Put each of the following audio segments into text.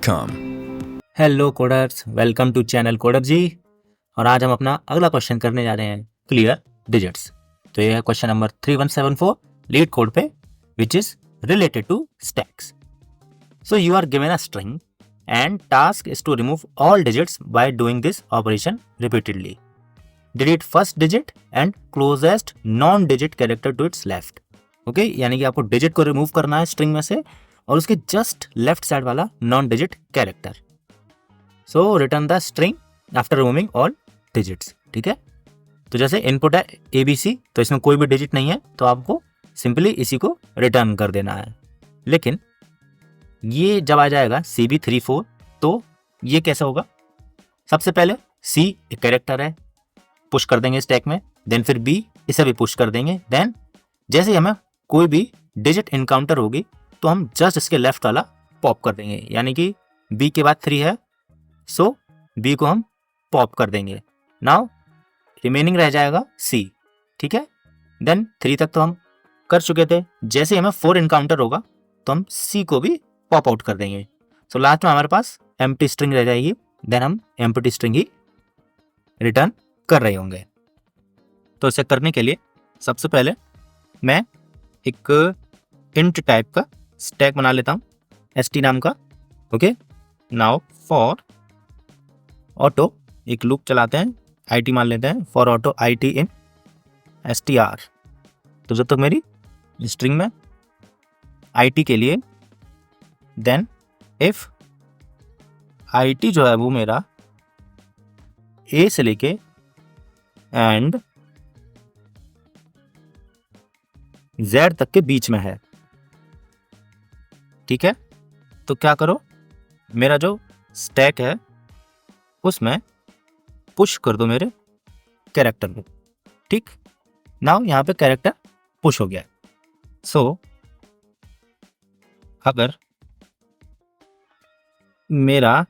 Coders.com। Hello coders, welcome to channel coder ji. और आज हम अपना अगला क्वेश्चन करने जा रहे हैं, क्लियर डिजिट्स। तो ये है क्वेश्चन नंबर 3174 लीड कोड पे, which is related to stacks. So you are given a string and task is to remove all digits by doing this operation repeatedly. Delete first digit and closest non digit character to its left. Okay, यानी कि आपको digit को remove करना है string में से और उसके जस्ट लेफ्ट साइड वाला non digit character. So return the string after removing all digits. ठीक है, तो जैसे इनपुट है ABC, तो इसमें कोई भी डिजिट नहीं है, तो आपको सिंपली इसी को रिटर्न कर देना है। लेकिन ये जब आ जाएगा CB34, तो ये कैसा होगा? सबसे पहले C एक कैरेक्टर है, पुश कर देंगे स्टैक में, देन फिर B, इसे भी पुश कर देंगे। देन जैसे ही हमें कोई भी डिजिट इनकाउंटर होगी तो हम जस्ट इसके लेफ्ट वाला पॉप कर देंगे, यानी कि B के बाद 3 है, सो B को हम पॉप कर देंगे। नाउ रिमेनिंग रह जाएगा C। ठीक है, देन 3 तक तो हम कर चुके थे। जैसे हमें 4 इनकाउंटर होगा तो हम C को भी पॉप आउट कर देंगे। सो लास्ट में हमारे पास एम्प्टी स्ट्रिंग रह जाएगी, देन हम एम्प्टी स्ट्रिंग ही रिटर्न कर रहे होंगे। तो इसे करने के लिए सबसे पहले मैं एक इंट टाइप का स्टैक बना लेता हूँ, st नाम का। ओके, नाउ फॉर ऑटो एक लूप चलाते हैं, IT मान लेते हैं, for auto IT in str। तो जब तक मेरी स्ट्रिंग में IT के लिए, देन इफ IT जो है वो मेरा A से लेके एंड Z तक के बीच में है। ठीक है, तो क्या करो, मेरा जो स्टैक है उसमें पुश कर दो मेरे कैरेक्टर को। ठीक, नाउ यहाँ पे कैरेक्टर पुश हो गया। सो अगर मेरा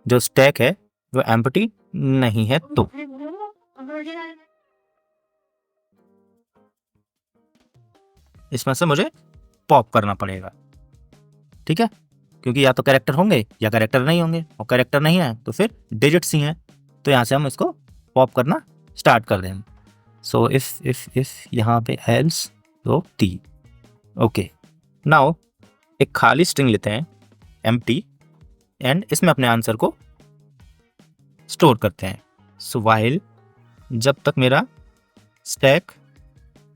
जो स्टैक है वो एम्प्टी नहीं है तो इसमें से मुझे पॉप करना पड़ेगा। ठीक है, क्योंकि या तो कैरेक्टर होंगे या कैरेक्टर नहीं होंगे, और कैरेक्टर नहीं है तो फिर डिजिट्स ही हैं, तो यहाँ से हम इसको पॉप करना स्टार्ट कर देंगे। सो इफ यहाँ पे एल्स तो T। ओके, नाउ एक खाली स्ट्रिंग लेते हैं एम्प्टी एंड इसमें अपने आंसर को स्टोर करते हैं। सो व्हाइल जब तक मेरा स्टैक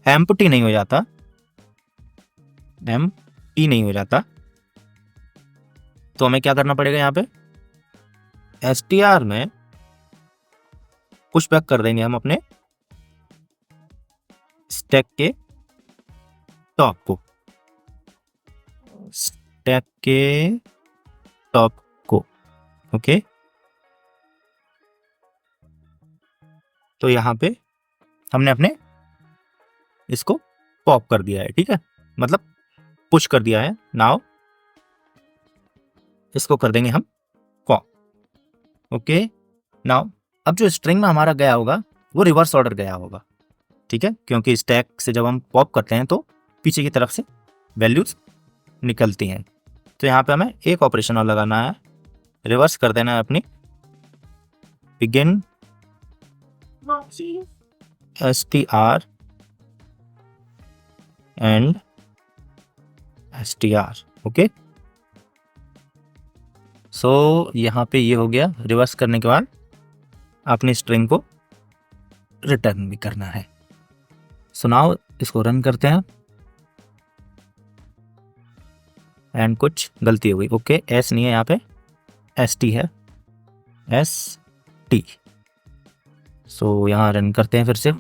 एम्प्टी नहीं हो जाता, तो हमें क्या करना पड़ेगा, यहाँ पे str में पुश बैक कर देंगे हम अपने स्टैक के टॉप को, ओके। तो यहाँ पे हमने अपने इसको पॉप कर दिया है। ठीक है, मतलब पुश कर दिया है। नाउ इसको कर देंगे हम पॉप। ओके, नाउ अब जो स्ट्रिंग में हमारा गया होगा वो रिवर्स ऑर्डर गया होगा। ठीक है, क्योंकि स्टैक से जब हम पॉप करते हैं तो पीछे की तरफ से वैल्यूज निकलती हैं। तो यहाँ पे हमें एक ऑपरेशन और लगाना है, रिवर्स कर देना है अपनी begin str end str। Okay, so यहाँ पे ये हो गया। रिवर्स करने के बाद अपनी स्ट्रिंग को रिटर्न भी करना है। सो नाउ इसको रन करते हैं एंड कुछ गलती हो गई। ओके, S नहीं है यहाँ पे, ST है, ST। सो यहाँ रन करते हैं फिर से।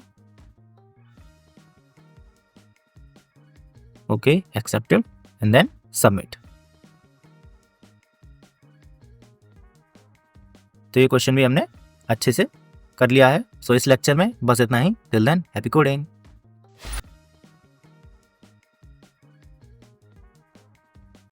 Okay, accepted and then submit. तो ये क्वेश्चन भी हमने अच्छे से कर लिया है। सो इस लेक्चर में बस इतना ही। Till then happy coding.